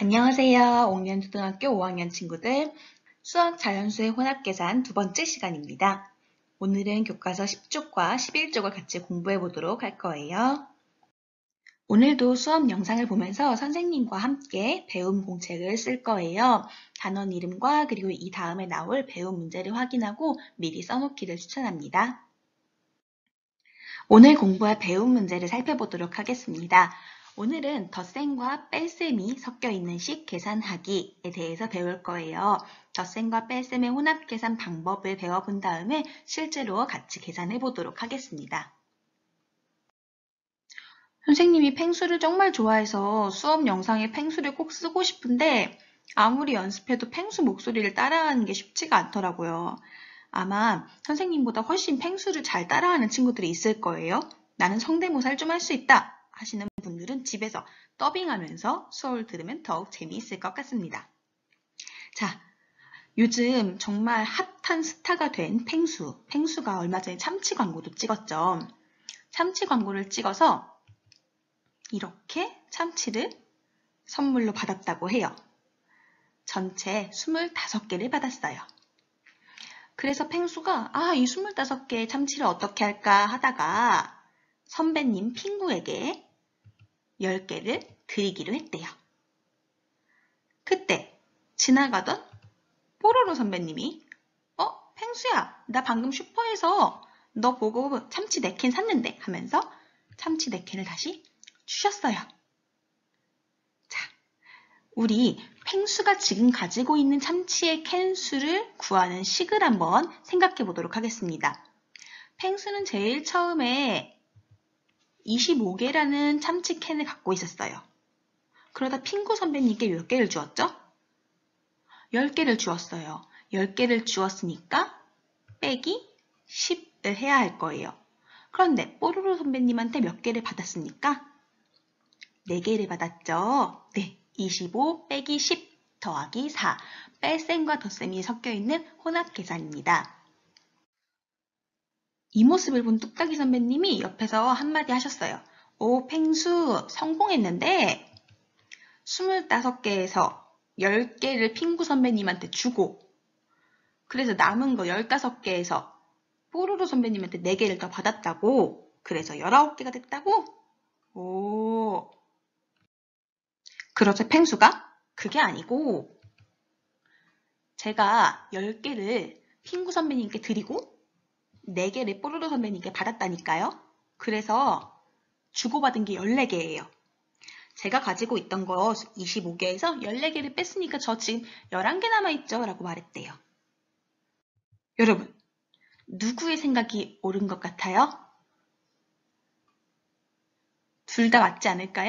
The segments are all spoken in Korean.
안녕하세요. 옥년초등학교 5학년 친구들. 수학 자연수의 혼합계산 두 번째 시간입니다. 오늘은 교과서 10쪽과 11쪽을 같이 공부해 보도록 할 거예요. 오늘도 수업 영상을 보면서 선생님과 함께 배움 공책을 쓸 거예요. 단원 이름과 그리고 이 다음에 나올 배움 문제를 확인하고 미리 써놓기를 추천합니다. 오늘 공부할 배움 문제를 살펴보도록 하겠습니다. 오늘은 덧셈과 뺄셈이 섞여 있는 식 계산하기에 대해서 배울 거예요. 덧셈과 뺄셈의 혼합 계산 방법을 배워본 다음에 실제로 같이 계산해 보도록 하겠습니다. 선생님이 펭수를 정말 좋아해서 수업 영상에 펭수를 꼭 쓰고 싶은데 아무리 연습해도 펭수 목소리를 따라하는 게 쉽지가 않더라고요. 아마 선생님보다 훨씬 펭수를 잘 따라하는 친구들이 있을 거예요. 나는 성대모사를 좀 할 수 있다 하시는 분들은 집에서 더빙하면서 수업을 들으면 더욱 재미있을 것 같습니다. 자, 요즘 정말 핫한 스타가 된 펭수. 펭수가 얼마 전에 참치 광고도 찍었죠. 참치 광고를 찍어서 이렇게 참치를 선물로 받았다고 해요. 전체 25개를 받았어요. 그래서 펭수가 이 25개의 참치를 어떻게 할까 하다가 선배님 핑구에게 10개를 드리기로 했대요. 그때 지나가던 뽀로로 선배님이 펭수야, 나 방금 슈퍼에서 너 보고 참치 4캔 샀는데 하면서 참치 4캔을 다시 주셨어요. 자, 우리 펭수가 지금 가지고 있는 참치의 캔 수를 구하는 식을 한번 생각해 보도록 하겠습니다. 펭수는 제일 처음에 25개라는 참치 캔을 갖고 있었어요. 그러다 핑구 선배님께 몇 개를 주었죠? 10개를 주었어요. 10개를 주었으니까 빼기 10을 해야 할 거예요. 그런데 뽀로로 선배님한테 몇 개를 받았습니까? 4개를 받았죠. 네, 25 빼기 10 더하기 4. 뺄셈과 덧셈이 섞여 있는 혼합 계산입니다. 이 모습을 본 뚝딱이 선배님이 옆에서 한마디 하셨어요. 오, 펭수 성공했는데 25개에서 10개를 핑구 선배님한테 주고 그래서 남은 거 15개에서 뽀로로 선배님한테 4개를 더 받았다고. 그래서 19개가 됐다고? 오. 그렇죠, 펭수가? 그게 아니고 제가 10개를 핑구 선배님께 드리고 4개를 뽀로로 선배님께 받았다니까요. 그래서 주고받은 게 14개예요. 제가 가지고 있던 거 25개에서 14개를 뺐으니까 저 지금 11개 남아있죠? 라고 말했대요. 여러분, 누구의 생각이 옳은 것 같아요? 둘 다 맞지 않을까요?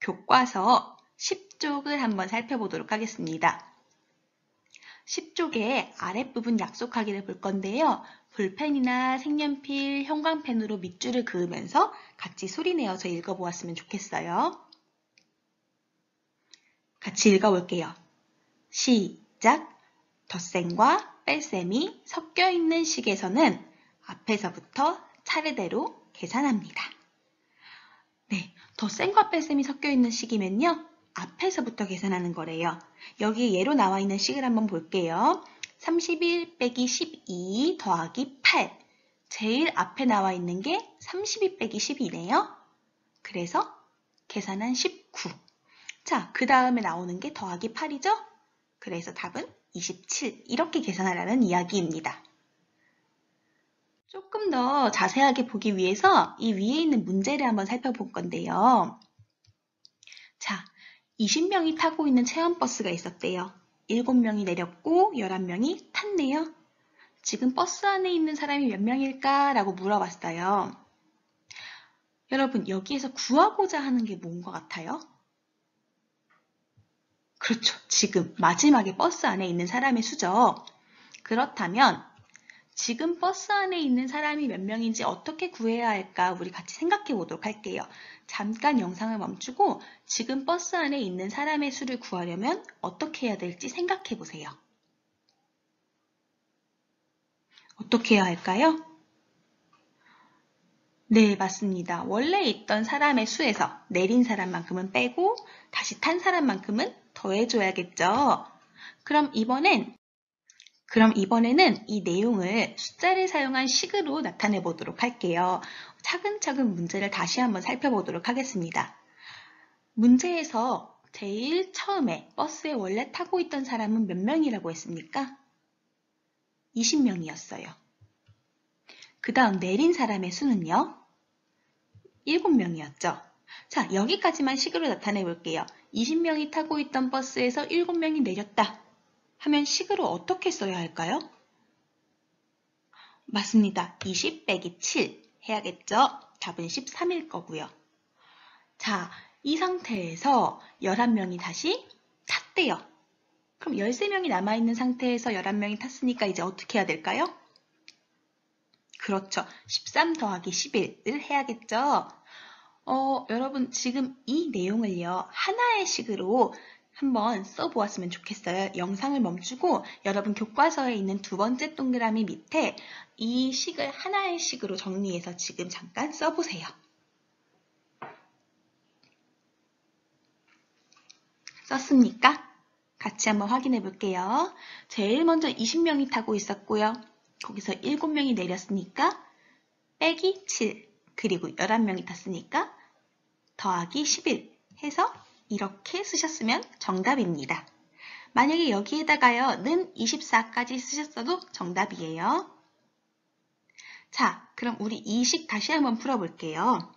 교과서 10쪽을 한번 살펴보도록 하겠습니다. 10쪽의 아랫부분 약속하기를 볼 건데요. 볼펜이나 색연필, 형광펜으로 밑줄을 그으면서 같이 소리내어서 읽어보았으면 좋겠어요. 같이 읽어볼게요. 시작! 덧셈과 뺄셈이 섞여 있는 식에서는 앞에서부터 차례대로 계산합니다. 네, 덧셈과 뺄셈이 섞여 있는 식이면요. 앞에서부터 계산하는 거래요. 여기 예로 나와 있는 식을 한번 볼게요. 31 빼기 12 더하기 8. 제일 앞에 나와 있는 게 32 빼기 12네요. 그래서 계산한 19. 자, 그 다음에 나오는 게 더하기 8이죠? 그래서 답은 27. 이렇게 계산하라는 이야기입니다. 조금 더 자세하게 보기 위해서 이 위에 있는 문제를 한번 살펴볼 건데요. 자, 20명이 타고 있는 체험버스가 있었대요. 7명이 내렸고 11명이 탔네요. 지금 버스 안에 있는 사람이 몇 명일까? 라고 물어봤어요. 여러분, 여기에서 구하고자 하는 게 뭔 것 같아요? 그렇죠. 지금 마지막에 버스 안에 있는 사람의 수죠. 그렇다면 지금 버스 안에 있는 사람이 몇 명인지 어떻게 구해야 할까 우리 같이 생각해 보도록 할게요. 잠깐 영상을 멈추고 지금 버스 안에 있는 사람의 수를 구하려면 어떻게 해야 될지 생각해 보세요. 어떻게 해야 할까요? 네, 맞습니다. 원래 있던 사람의 수에서 내린 사람만큼은 빼고 다시 탄 사람만큼은 더해줘야겠죠. 그럼 이번에는 이 내용을 숫자를 사용한 식으로 나타내 보도록 할게요. 차근차근 문제를 다시 한번 살펴보도록 하겠습니다. 문제에서 제일 처음에 버스에 원래 타고 있던 사람은 몇 명이라고 했습니까? 20명이었어요. 그 다음 내린 사람의 수는요? 7명이었죠. 자, 여기까지만 식으로 나타내 볼게요. 20명이 타고 있던 버스에서 7명이 내렸다 하면 식으로 어떻게 써야 할까요? 맞습니다. 20 빼기 7 해야겠죠? 답은 13일 거고요. 자, 이 상태에서 11명이 다시 탔대요. 그럼 13명이 남아있는 상태에서 11명이 탔으니까 이제 어떻게 해야 될까요? 그렇죠. 13 더하기 11을 해야겠죠? 여러분 지금 이 내용을요. 하나의 식으로 한번 써보았으면 좋겠어요. 영상을 멈추고 여러분 교과서에 있는 두 번째 동그라미 밑에 이 식을 하나의 식으로 정리해서 지금 잠깐 써보세요. 썼습니까? 같이 한번 확인해 볼게요. 제일 먼저 20명이 타고 있었고요. 거기서 7명이 내렸으니까 빼기 7 그리고 11명이 탔으니까 더하기 11 해서 이렇게 쓰셨으면 정답입니다. 만약에 여기에다가요, 는 24까지 쓰셨어도 정답이에요. 자, 그럼 우리 이 식 다시 한번 풀어볼게요.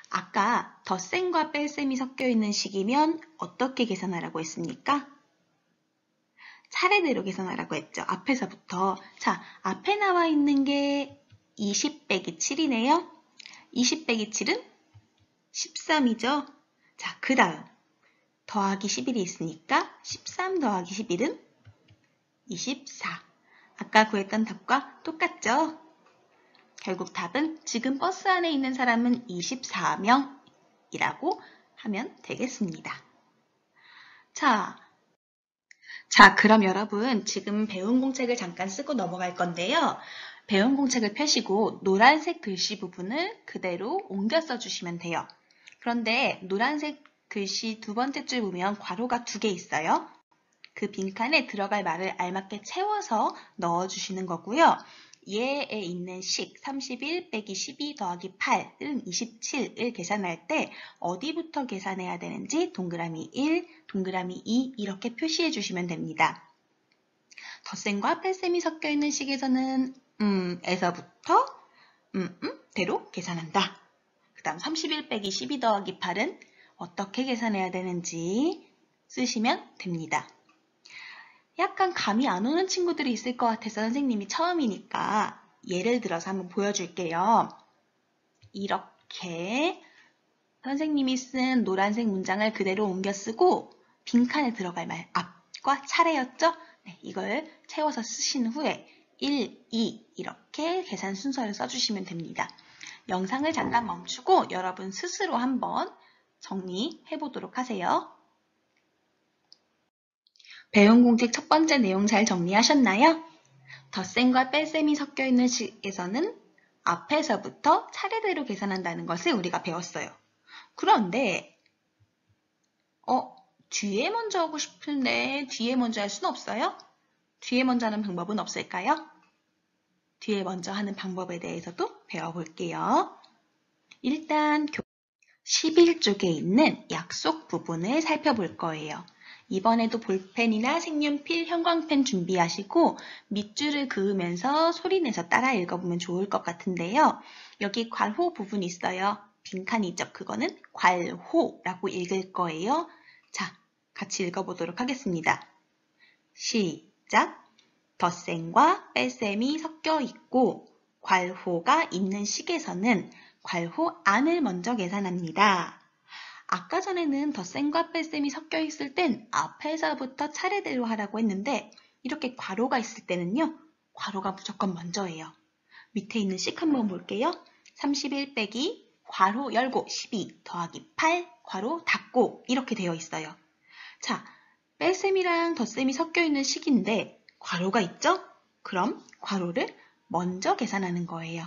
아까 덧셈과 뺄셈이 섞여 있는 식이면 어떻게 계산하라고 했습니까? 차례대로 계산하라고 했죠. 앞에서부터. 자, 앞에 나와 있는 게 20 빼기 7이네요. 20 빼기 7은 13이죠. 자, 그 다음 더하기 11이 있으니까 13 더하기 11은 24. 아까 구했던 답과 똑같죠? 결국 답은 지금 버스 안에 있는 사람은 24명이라고 하면 되겠습니다. 자, 그럼 여러분 지금 배운 공책을 잠깐 쓰고 넘어갈 건데요. 배운 공책을 펴시고 노란색 글씨 부분을 그대로 옮겨 써주시면 돼요. 그런데 노란색 글씨 두 번째 줄 보면 괄호가 2개 있어요. 그 빈칸에 들어갈 말을 알맞게 채워서 넣어주시는 거고요. 얘에 있는 식 31 빼기 12 더하기 8은 27을 계산할 때 어디부터 계산해야 되는지 동그라미 1, 동그라미 2 이렇게 표시해 주시면 됩니다. 덧셈과 뺄셈이 섞여 있는 식에서는 에서부터 대로 계산한다. 그 다음 31 빼기 12 더하기 8은 어떻게 계산해야 되는지 쓰시면 됩니다. 약간 감이 안 오는 친구들이 있을 것 같아서 선생님이 처음이니까 예를 들어서 한번 보여줄게요. 이렇게 선생님이 쓴 노란색 문장을 그대로 옮겨 쓰고 빈칸에 들어갈 말 앞과 차례였죠? 네, 이걸 채워서 쓰신 후에 1, 2 이렇게 계산 순서를 써주시면 됩니다. 영상을 잠깐 멈추고 여러분 스스로 한번 정리해 보도록 하세요. 배운 공책 첫 번째 내용 잘 정리하셨나요? 덧셈과 뺄셈이 섞여 있는 식에서는 앞에서부터 차례대로 계산한다는 것을 우리가 배웠어요. 그런데 뒤에 먼저 하고 싶은데 뒤에 먼저 할 수는 없어요? 뒤에 먼저 하는 방법은 없을까요? 뒤에 먼저 하는 방법에 대해서도 배워볼게요. 일단 11쪽에 있는 약속 부분을 살펴볼 거예요. 이번에도 볼펜이나 색연필, 형광펜 준비하시고 밑줄을 그으면서 소리내서 따라 읽어보면 좋을 것 같은데요. 여기 괄호 부분이 있어요. 빈칸이 있죠. 그거는 괄호라고 읽을 거예요. 자, 같이 읽어보도록 하겠습니다. 시작! 덧셈과 뺄셈이 섞여 있고 괄호가 있는 식에서는 괄호 안을 먼저 계산합니다. 아까 전에는 덧셈과 뺄셈이 섞여 있을 땐 앞에서부터 차례대로 하라고 했는데 이렇게 괄호가 있을 때는요. 괄호가 무조건 먼저예요. 밑에 있는 식 한번 볼게요. 31 빼기 괄호 열고 12 더하기 8 괄호 닫고 이렇게 되어 있어요. 자, 뺄셈이랑 덧셈이 섞여 있는 식인데 괄호가 있죠? 그럼 괄호를 먼저 계산하는 거예요.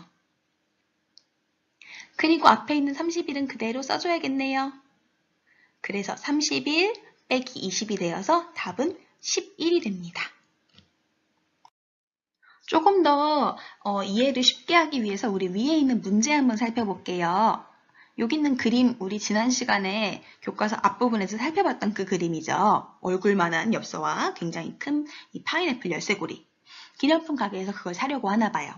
그리고 앞에 있는 30일은 그대로 써줘야겠네요. 그래서 30일 빼기 20이 되어서 답은 11이 됩니다. 조금 더 이해를 쉽게 하기 위해서 우리 위에 있는 문제 한번 살펴볼게요. 여기 있는 그림 우리 지난 시간에 교과서 앞부분에서 살펴봤던 그 그림이죠. 얼굴만한 엽서와 굉장히 큰 이 파인애플 열쇠고리. 기념품 가게에서 그걸 사려고 하나 봐요.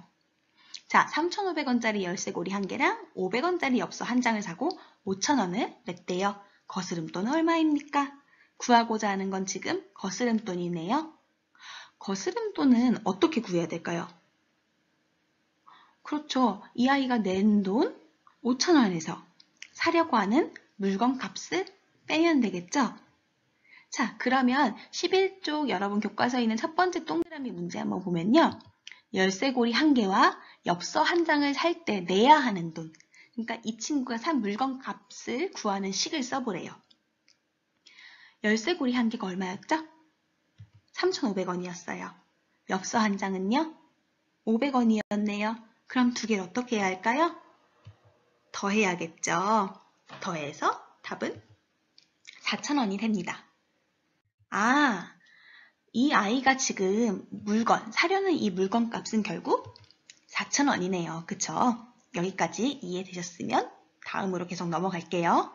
자, 3,500원짜리 열쇠고리 한 개랑 500원짜리 엽서 한 장을 사고 5,000원을 냈대요. 거스름돈은 얼마입니까? 구하고자 하는 건 지금 거스름돈이네요. 거스름돈은 어떻게 구해야 될까요? 그렇죠. 이 아이가 낸 돈 5,000원에서 사려고 하는 물건 값을 빼면 되겠죠? 자, 그러면 11쪽 여러분 교과서에 있는 첫 번째 동그라미 문제 한번 보면요. 열쇠고리 한 개와 엽서 한 장을 살 때 내야 하는 돈. 그러니까 이 친구가 산 물건 값을 구하는 식을 써보래요. 열쇠고리 한 개가 얼마였죠? 3,500원이었어요. 엽서 한 장은요? 500원이었네요. 그럼 두 개를 어떻게 해야 할까요? 더해야겠죠. 더해서 답은 4,000원이 됩니다. 아, 이 아이가 지금 사려는 이 물건 값은 결국 4,000원이네요. 그쵸? 여기까지 이해되셨으면 다음으로 계속 넘어갈게요.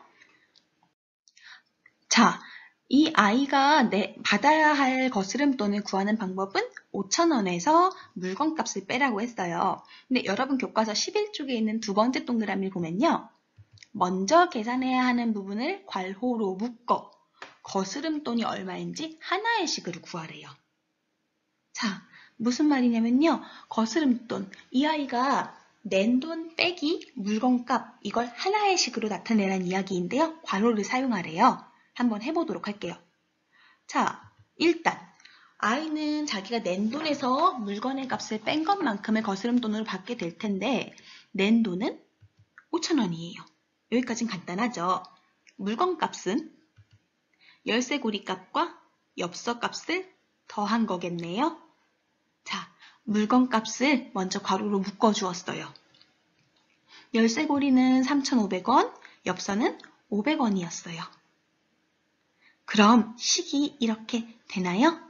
자, 이 아이가 받아야 할 거스름돈을 구하는 방법은 5,000원에서 물건값을 빼라고 했어요. 근데 여러분 교과서 11쪽에 있는 두 번째 동그라미를 보면요. 먼저 계산해야 하는 부분을 괄호로 묶어 거스름돈이 얼마인지 하나의 식으로 구하래요. 자, 무슨 말이냐면요. 거스름돈, 이 아이가 낸 돈 빼기 물건값, 이걸 하나의 식으로 나타내라는 이야기인데요. 괄호를 사용하래요. 한번 해보도록 할게요. 자, 일단 아이는 자기가 낸 돈에서 물건의 값을 뺀 것만큼을 거스름돈으로 받게 될 텐데 낸 돈은 5,000원이에요. 여기까지는 간단하죠. 물건 값은 열쇠고리 값과 엽서 값을 더한 거겠네요. 자, 물건 값을 먼저 괄호로 묶어주었어요. 열쇠고리는 3,500원, 엽서는 500원이었어요. 그럼 식이 이렇게 되나요?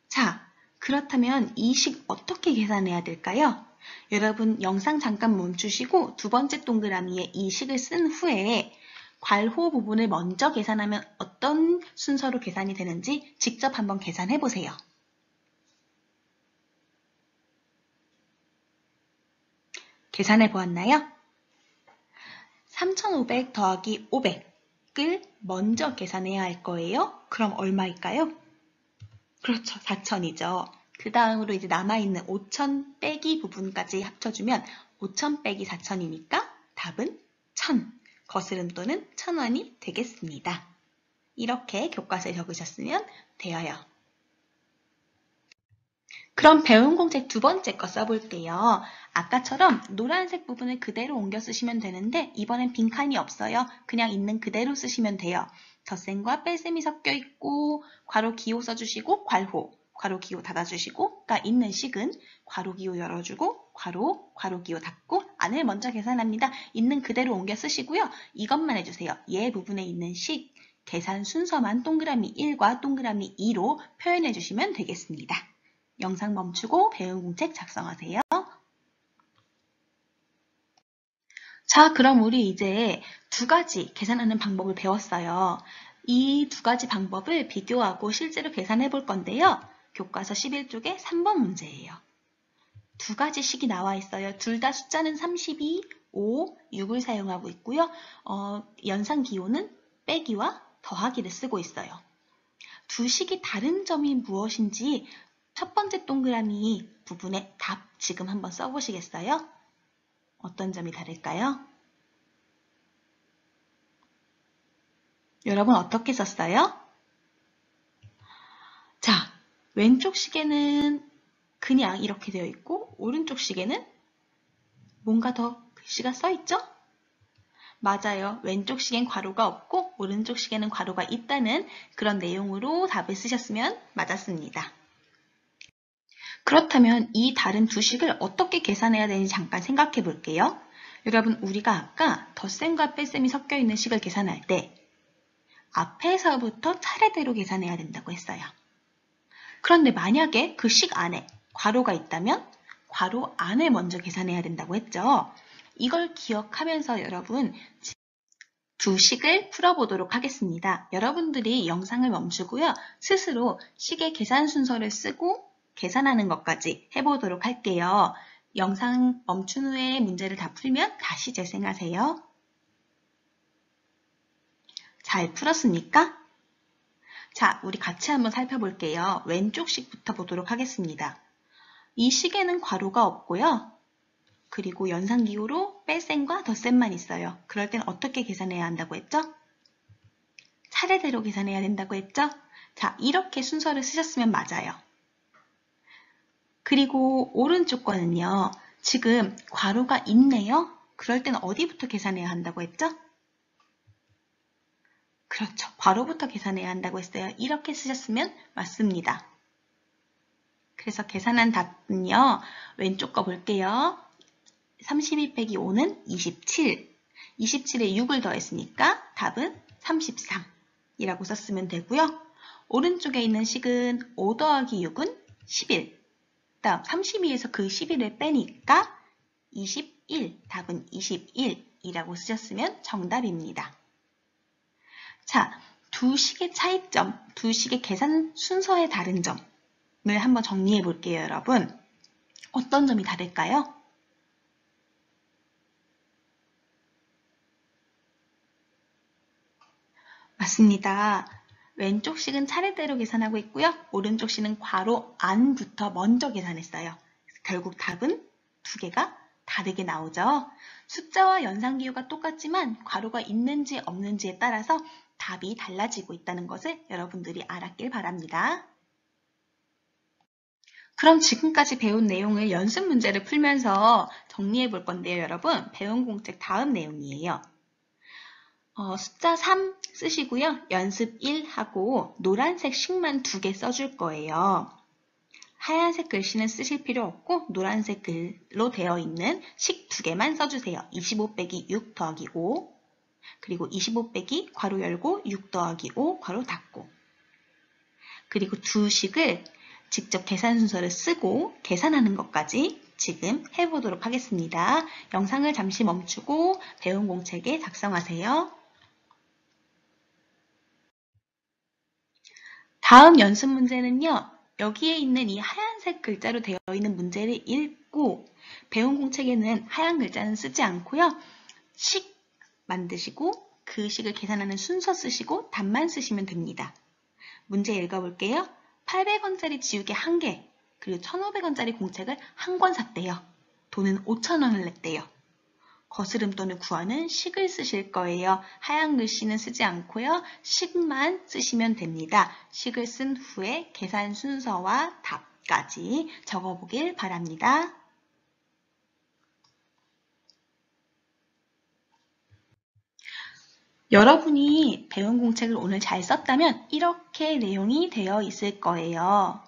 자, 그렇다면 이 식 어떻게 계산해야 될까요? 여러분 영상 잠깐 멈추시고 두 번째 동그라미에 이 식을 쓴 후에 괄호 부분을 먼저 계산하면 어떤 순서로 계산이 되는지 직접 한번 계산해 보세요. 계산해 보았나요? 3,500 더하기 500을 먼저 계산해야 할 거예요. 그럼 얼마일까요? 그렇죠. 4,000이죠. 그 다음으로 이제 남아있는 5,000 빼기 부분까지 합쳐주면 5,000 빼기 4,000이니까 답은 1,000. 거스름돈은 1,000원이 되겠습니다. 이렇게 교과서에 적으셨으면 되어요. 그럼 배운 공책 두 번째 거 써볼게요. 아까처럼 노란색 부분을 그대로 옮겨 쓰시면 되는데 이번엔 빈칸이 없어요. 그냥 있는 그대로 쓰시면 돼요. 덧셈과 뺄셈이 섞여 있고 괄호 기호 써주시고 괄호 기호 닫아주시고 그러니까 있는 식은 괄호 기호 열어주고 괄호 기호 닫고 안을 먼저 계산합니다. 있는 그대로 옮겨 쓰시고요. 이것만 해주세요. 얘 부분에 있는 식 계산 순서만 동그라미 1과 동그라미 2로 표현해 주시면 되겠습니다. 영상 멈추고 배운 공책 작성하세요. 자, 그럼 우리 이제 두 가지 계산하는 방법을 배웠어요. 이 두 가지 방법을 비교하고 실제로 계산해 볼 건데요. 교과서 11쪽에 3번 문제예요. 두 가지 식이 나와 있어요. 둘 다 숫자는 32, 5, 6을 사용하고 있고요. 연산 기호는 빼기와 더하기를 쓰고 있어요. 두 식이 다른 점이 무엇인지 첫 번째 동그라미 부분에 답 지금 한번 써보시겠어요? 어떤 점이 다를까요? 여러분 어떻게 썼어요? 자, 왼쪽 시계는 그냥 이렇게 되어 있고 오른쪽 시계는 뭔가 더 글씨가 써 있죠? 맞아요. 왼쪽 시계는 괄호가 없고 오른쪽 시계는 괄호가 있다는 그런 내용으로 답을 쓰셨으면 맞았습니다. 그렇다면 이 다른 두 식을 어떻게 계산해야 되는지 잠깐 생각해 볼게요. 여러분, 우리가 아까 덧셈과 뺄셈이 섞여 있는 식을 계산할 때 앞에서부터 차례대로 계산해야 된다고 했어요. 그런데 만약에 그 식 안에 괄호가 있다면 괄호 안을 먼저 계산해야 된다고 했죠. 이걸 기억하면서 여러분 두 식을 풀어보도록 하겠습니다. 여러분들이 영상을 멈추고요. 스스로 식의 계산 순서를 쓰고 계산하는 것까지 해보도록 할게요. 영상 멈춘 후에 문제를 다 풀면 다시 재생하세요. 잘 풀었습니까? 자, 우리 같이 한번 살펴볼게요. 왼쪽 식부터 보도록 하겠습니다. 이 식에는 괄호가 없고요. 그리고 연산기호로 뺄셈과 덧셈만 있어요. 그럴 땐 어떻게 계산해야 한다고 했죠? 차례대로 계산해야 된다고 했죠? 자, 이렇게 순서를 쓰셨으면 맞아요. 그리고 오른쪽 거는요. 지금 괄호가 있네요. 그럴 땐 어디부터 계산해야 한다고 했죠? 그렇죠. 괄호부터 계산해야 한다고 했어요. 이렇게 쓰셨으면 맞습니다. 그래서 계산한 답은요. 왼쪽 거 볼게요. 32 빼기 5는 27. 27에 6을 더했으니까 답은 33이라고 썼으면 되고요. 오른쪽에 있는 식은 5 더하기 6은 11. 다음 32에서 그 11을 빼니까 21. 답은 21이라고 쓰셨으면 정답입니다. 자, 두 식의 차이점, 두 식의 계산 순서의 다른 점을 한번 정리해 볼게요, 여러분. 어떤 점이 다를까요? 맞습니다. 왼쪽 식은 차례대로 계산하고 있고요. 오른쪽 식은 괄호 안부터 먼저 계산했어요. 결국 답은 두 개가 다르게 나오죠. 숫자와 연산기호가 똑같지만 괄호가 있는지 없는지에 따라서 답이 달라지고 있다는 것을 여러분들이 알았길 바랍니다. 그럼 지금까지 배운 내용을 연습 문제를 풀면서 정리해 볼 건데요, 여러분. 배운 공책 다음 내용이에요. 숫자 3 쓰시고요. 연습 1 하고 노란색 식만 2개 써줄 거예요. 하얀색 글씨는 쓰실 필요 없고 노란색 글로 되어 있는 식 2개만 써주세요. 25 빼기 6 더하기 5 그리고 25 빼기 괄호 열고 6 더하기 5 괄호 닫고 그리고 두 식을 직접 계산 순서를 쓰고 계산하는 것까지 지금 해보도록 하겠습니다. 영상을 잠시 멈추고 배운 공책에 작성하세요. 다음 연습 문제는요. 여기에 있는 이 하얀색 글자로 되어 있는 문제를 읽고 배운 공책에는 하얀 글자는 쓰지 않고요. 식 만드시고 그 식을 계산하는 순서 쓰시고 답만 쓰시면 됩니다. 문제 읽어볼게요. 800원짜리 지우개 1개 그리고 1,500원짜리 공책을 한 권 샀대요. 돈은 5,000원을 냈대요. 거스름돈을 구하는 식을 쓰실 거예요. 하얀 글씨는 쓰지 않고요. 식만 쓰시면 됩니다. 식을 쓴 후에 계산 순서와 답까지 적어보길 바랍니다. 여러분이 배운 공책을 오늘 잘 썼다면 이렇게 내용이 되어 있을 거예요.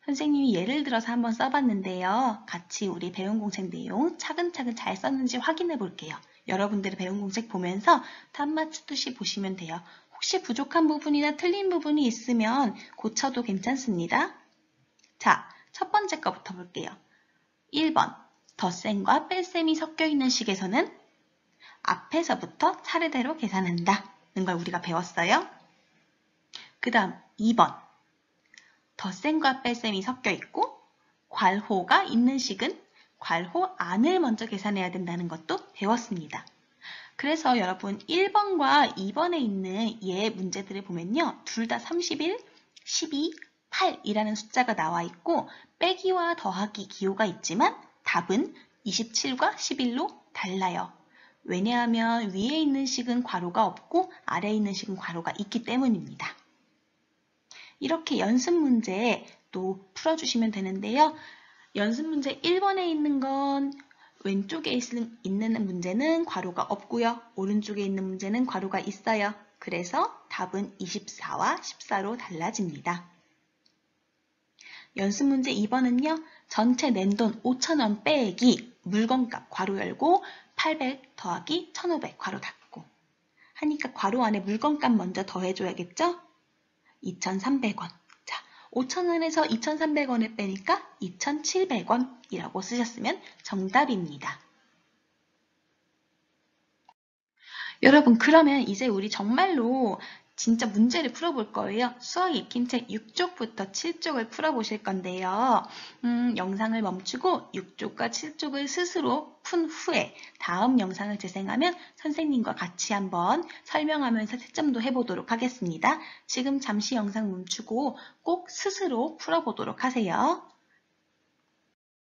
선생님이 예를 들어서 한번 써봤는데요. 같이 우리 배운 공책 내용 차근차근 잘 썼는지 확인해 볼게요. 여러분들의 배운 공책 보면서 답 맞추듯이 보시면 돼요. 혹시 부족한 부분이나 틀린 부분이 있으면 고쳐도 괜찮습니다. 자, 첫 번째 거부터 볼게요. 1번, 덧셈과 뺄셈이 섞여 있는 식에서는 앞에서부터 차례대로 계산한다는 걸 우리가 배웠어요. 그 다음 2번, 덧셈과 뺄셈이 섞여 있고 괄호가 있는 식은 괄호 안을 먼저 계산해야 된다는 것도 배웠습니다. 그래서 여러분 1번과 2번에 있는 예 문제들을 보면요. 둘 다 31, 12, 8이라는 숫자가 나와 있고 빼기와 더하기 기호가 있지만 답은 27과 11로 달라요. 왜냐하면 위에 있는 식은 괄호가 없고 아래에 있는 식은 괄호가 있기 때문입니다. 이렇게 연습 문제 또 풀어주시면 되는데요. 연습 문제 1번에 있는 건 왼쪽에 있는 문제는 괄호가 없고요. 오른쪽에 있는 문제는 괄호가 있어요. 그래서 답은 24와 14로 달라집니다. 연습 문제 2번은요. 전체 낸 돈 5,000원 빼기 물건값 괄호 열고 800 더하기 1500 괄호 닫고 하니까 괄호 안에 물건값 먼저 더해줘야겠죠? 2,300원. 자, 5,000원에서 2,300원을 빼니까 2,700원이라고 쓰셨으면 정답입니다. 여러분, 그러면 이제 우리 정말로 진짜 문제를 풀어볼 거예요. 수학 익힘책 6쪽부터 7쪽을 풀어보실 건데요. 영상을 멈추고 6쪽과 7쪽을 스스로 푼 후에 다음 영상을 재생하면 선생님과 같이 한번 설명하면서 채점도 해보도록 하겠습니다. 지금 잠시 영상 멈추고 꼭 스스로 풀어보도록 하세요.